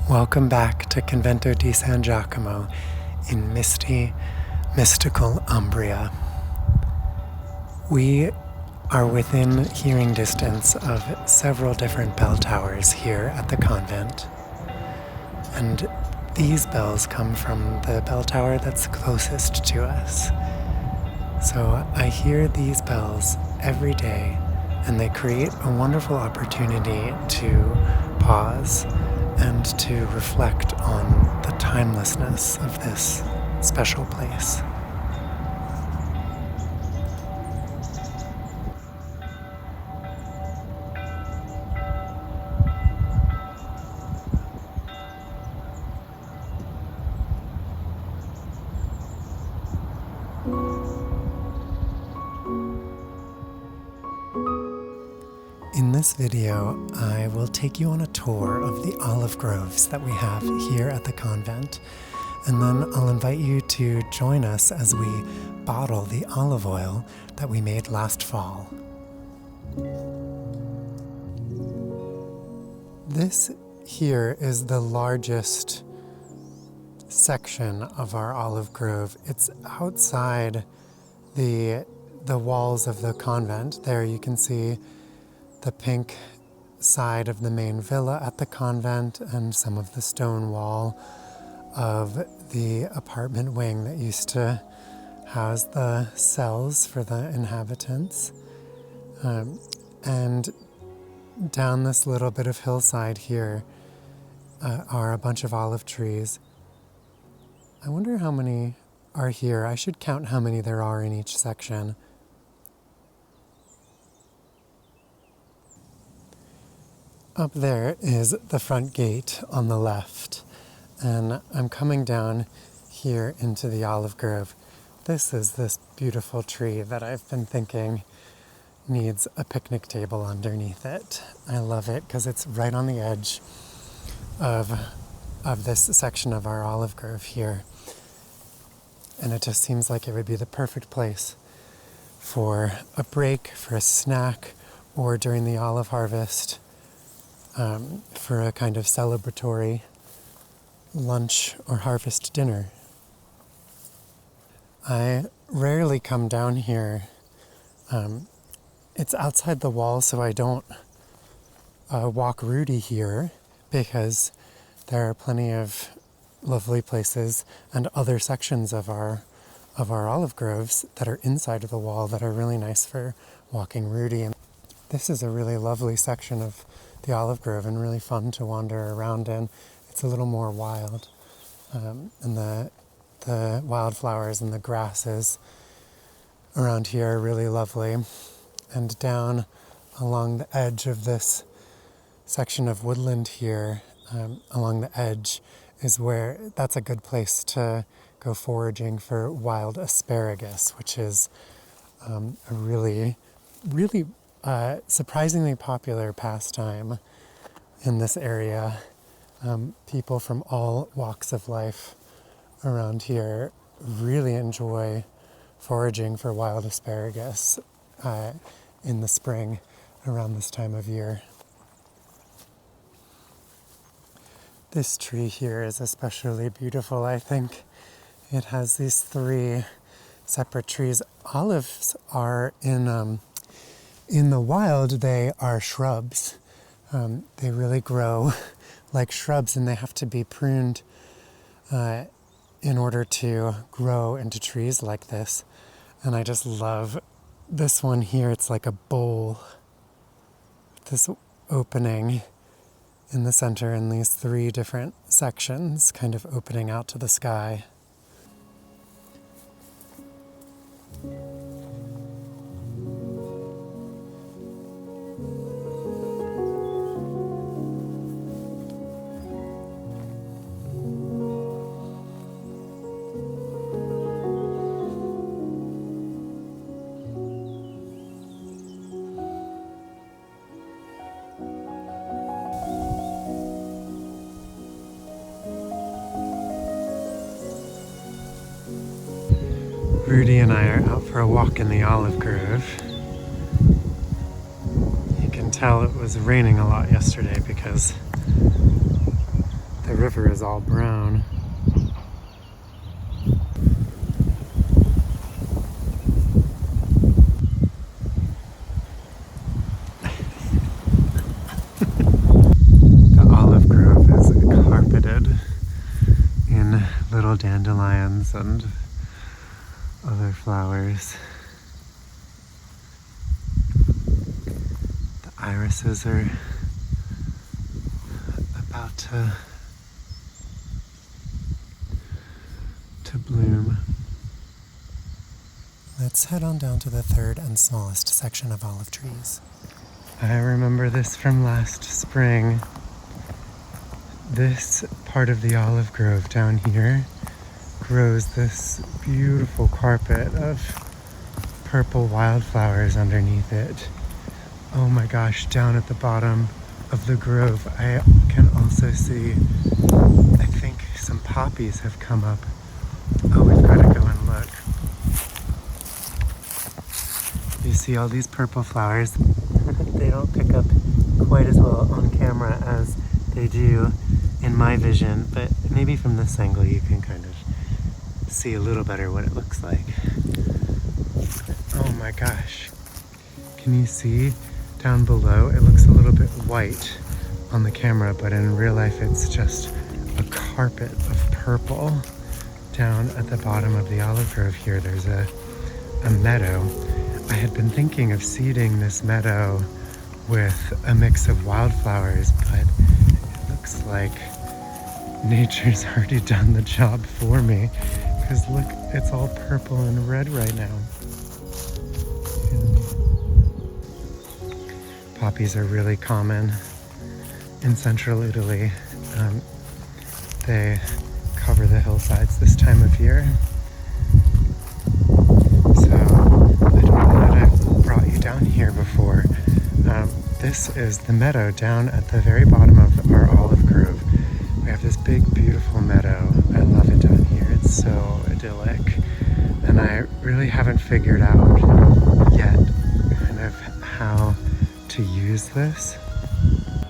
Welcome back to Convento di San Giacomo in misty, mystical Umbria. We are within hearing distance of several different bell towers here at the convent. And these bells come from the bell tower that's closest to us. So I hear these bells every day, and they create a wonderful opportunity to pause and to reflect on the timelessness of this special place. In this video, I will take you on a tour of the olive groves that we have here at the convent, and then I'll invite you to join us as we bottle the olive oil that we made last fall. This here is the largest section of our olive grove. It's outside the walls of the convent. There you can see the pink side of the main villa at the convent and some of the stone wall of the apartment wing that used to house the cells for the inhabitants. And down this little bit of hillside here are a bunch of olive trees. I wonder how many are here. I should count how many there are in each section. Up there is the front gate on the left, and I'm coming down here into the olive grove. This is this beautiful tree that I've been thinking needs a picnic table underneath it. I love it because it's right on the edge of this section of our olive grove here. And it just seems like it would be the perfect place for a break, for a snack, or during the olive harvest, for a kind of celebratory lunch or harvest dinner. I rarely come down here. It's outside the wall, so I don't walk Rudy here, because there are plenty of lovely places and other sections of our olive groves that are inside of the wall that are really nice for walking Rudy. And this is a really lovely section of the olive grove and really fun to wander around in. It's a little more wild, and the wildflowers and the grasses around here are really lovely. And down along the edge of this section of woodland here, along the edge, is where that's a good place to go foraging for wild asparagus, which is a really surprisingly popular pastime in this area. People from all walks of life around here really enjoy foraging for wild asparagus in the spring around this time of year. This tree here is especially beautiful, I think. It has these three separate trees. Olives are in the wild, they are shrubs. They really grow like shrubs, and they have to be pruned in order to grow into trees like this. And I just love this one here. It's like a bowl, this opening in the center, and these three different sections kind of opening out to the sky. Rudy and I are out for a walk in the olive grove. You can tell it was raining a lot yesterday because there river is all brown. The olive grove is carpeted in little dandelions and other flowers. The irises are about to bloom. Let's head on down to the third and smallest section of olive trees. I remember this from last spring. This part of the olive grove down here grows this beautiful carpet of purple wildflowers underneath it. Oh my gosh, down at the bottom of the grove, I can also see, I think some poppies have come up. Oh, we've got to go and look. You see all these purple flowers. They don't pick up quite as well on camera as they do in my vision, but maybe from this angle you can kind of see a little better what it looks like. Oh my gosh. Can you see down below? It looks a little bit white on the camera, but in real life it's just a carpet of purple. Down at the bottom of the olive grove here, there's a meadow. I had been thinking of seeding this meadow with a mix of wildflowers, but it looks like nature's already done the job for me. Because look, it's all purple and red right now. And poppies are really common in central Italy. They cover the hillsides this time of year. So I don't know that I've brought you down here before. This is the meadow down at the very bottom of our olive grove. We have this big, beautiful meadow. I love it down here. It's so idyllic. And I really haven't figured out yet kind of how to use this.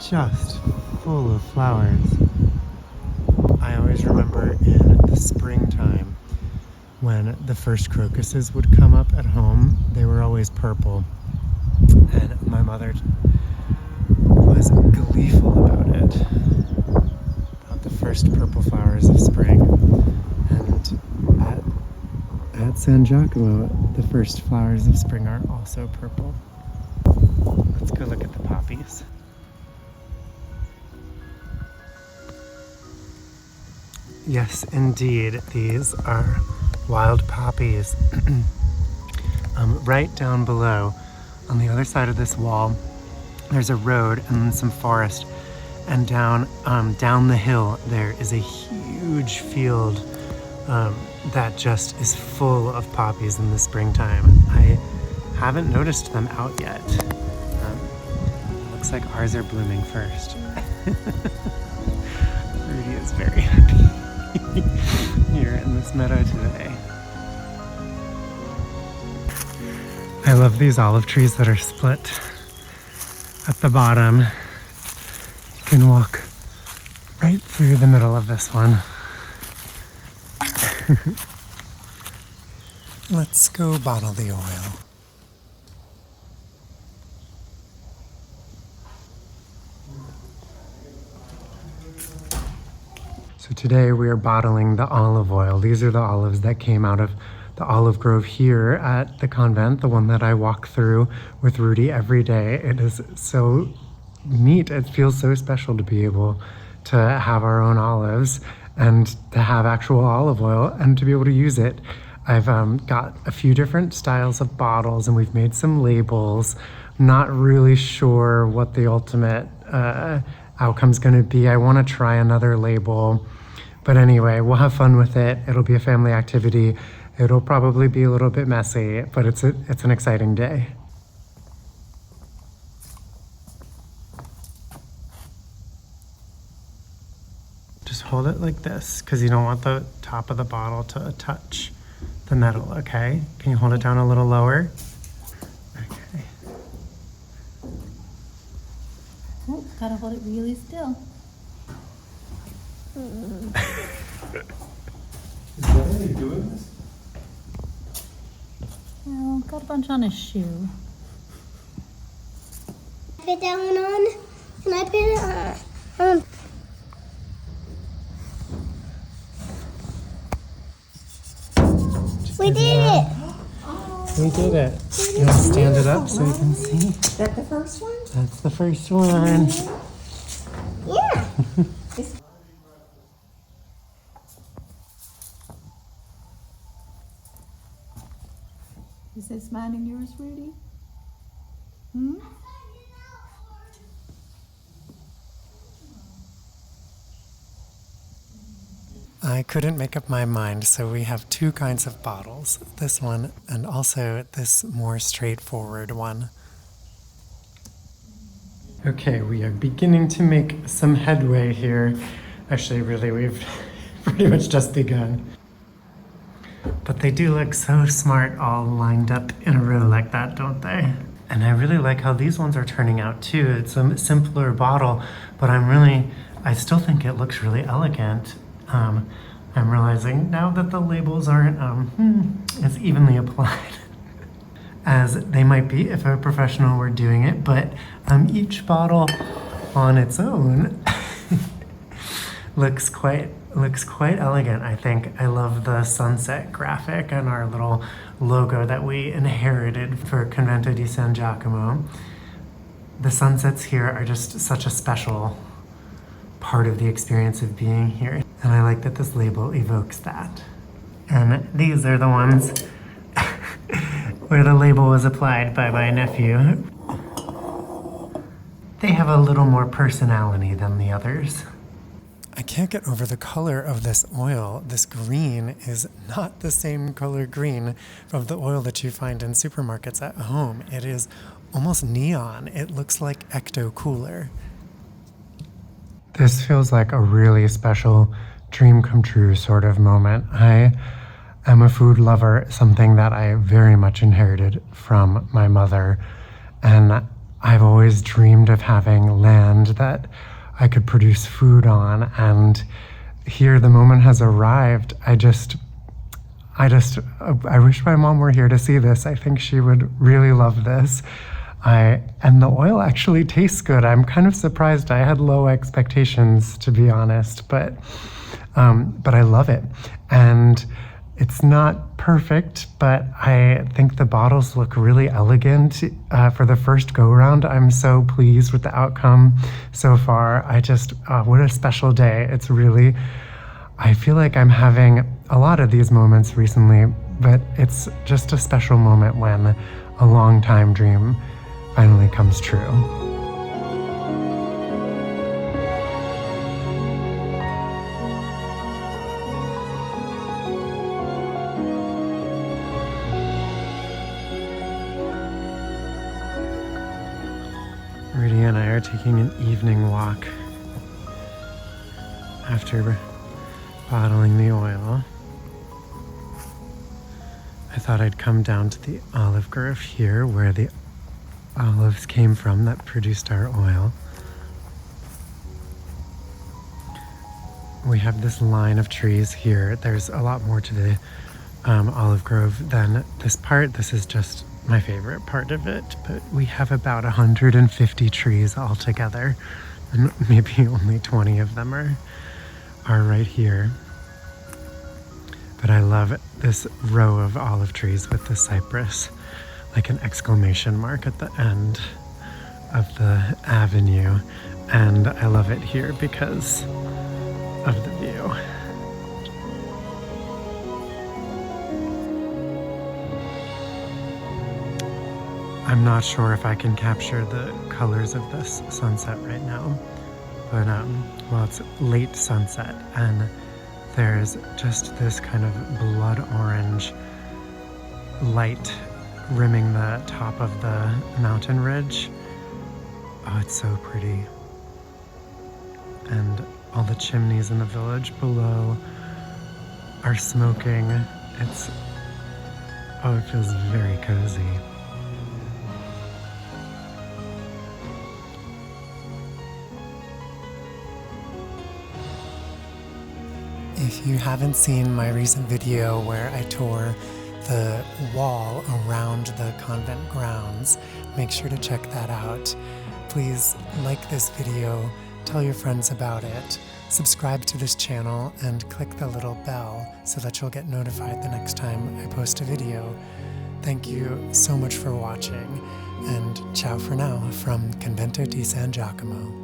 Just full of flowers. I always remember in the springtime when the first crocuses would come up at home, they were always purple. And my mother was gleeful about it, about the first purple flowers of spring. And at San Giacomo, the first flowers of spring are also purple. Let's go look at the poppies. Yes, indeed, these are wild poppies. Right down below, on the other side of this wall, there's a road and then some forest. And down the hill, there is a huge field that just is full of poppies in the springtime. I haven't noticed them out yet. Looks like ours are blooming first. Rudy is very happy here in this meadow today. I love these olive trees that are split at the bottom. You can walk right through the middle of this one. Let's go bottle the oil. So today we are bottling the olive oil. These are the olives that came out of the olive grove here at the convent, the one that I walk through with Rudy every day. It is so neat. It feels so special to be able to have our own olives and to have actual olive oil and to be able to use it. I've got a few different styles of bottles and we've made some labels. Not really sure what the ultimate outcome's going to be. I want to try another label, but anyway, we'll have fun with it. It'll be a family activity. It'll probably be a little bit messy, but it's an exciting day. Just hold it like this, because you don't want the top of the bottle to touch the metal, okay? Can you hold it down a little lower? Okay. Oh, gotta hold it really still. Is that how you doing this? Well, got a bunch on his shoe. Put that one on. Can I put it on? We did it! We did it. You want to stand it up so you can see? Is that the first one? That's the first one. Yeah. Is this mine and yours, Rudy? Hmm? I couldn't make up my mind, so we have two kinds of bottles. This one and also this more straightforward one. Okay, we are beginning to make some headway here. Actually, really, we've pretty much just begun. But they do look so smart all lined up in a row like that, don't they? And I really like how these ones are turning out too. It's a simpler bottle, but I still think it looks really elegant. I'm realizing now that the labels aren't as evenly applied as they might be if a professional were doing it, but each bottle on its own looks quite elegant, I think. I love the sunset graphic and our little logo that we inherited for Convento di San Giacomo. The sunsets here are just such a special part of the experience of being here. And I like that this label evokes that. And these are the ones where the label was applied by my nephew. They have a little more personality than the others. I can't get over the color of this oil. This green is not the same color green of the oil that you find in supermarkets at home. It is almost neon. It looks like Ecto Cooler. This feels like a really special dream come true sort of moment. I am a food lover, something that I very much inherited from my mother. And I've always dreamed of having land that I could produce food on. And here the moment has arrived. I wish my mom were here to see this. I think she would really love this. And the oil actually tastes good. I'm kind of surprised. I had low expectations, to be honest, but I love it. And it's not perfect, but I think the bottles look really elegant for the first go round. I'm so pleased with the outcome so far. What a special day. I feel like I'm having a lot of these moments recently, but it's just a special moment when a long time dream finally comes true. Rudy and I are taking an evening walk after bottling the oil. I thought I'd come down to the olive grove here where the olives came from that produced our oil. We have this line of trees here. There's a lot more to the olive grove than this part. This is just my favorite part of it, but we have about 150 trees altogether, and maybe only 20 of them are right here. But I love this row of olive trees with the cypress, like an exclamation mark at the end of the avenue. And I love it here because of the view. I'm not sure if I can capture the colors of this sunset right now, but well, it's late sunset and there's just this kind of blood orange light rimming the top of the mountain ridge. Oh, it's so pretty. And all the chimneys in the village below are smoking. It feels very cozy. If you haven't seen my recent video where I tour the wall around the convent grounds, make sure to check that out. Please like this video, tell your friends about it, subscribe to this channel, and click the little bell so that you'll get notified the next time I post a video. Thank you so much for watching, and ciao for now from Convento di San Giacomo.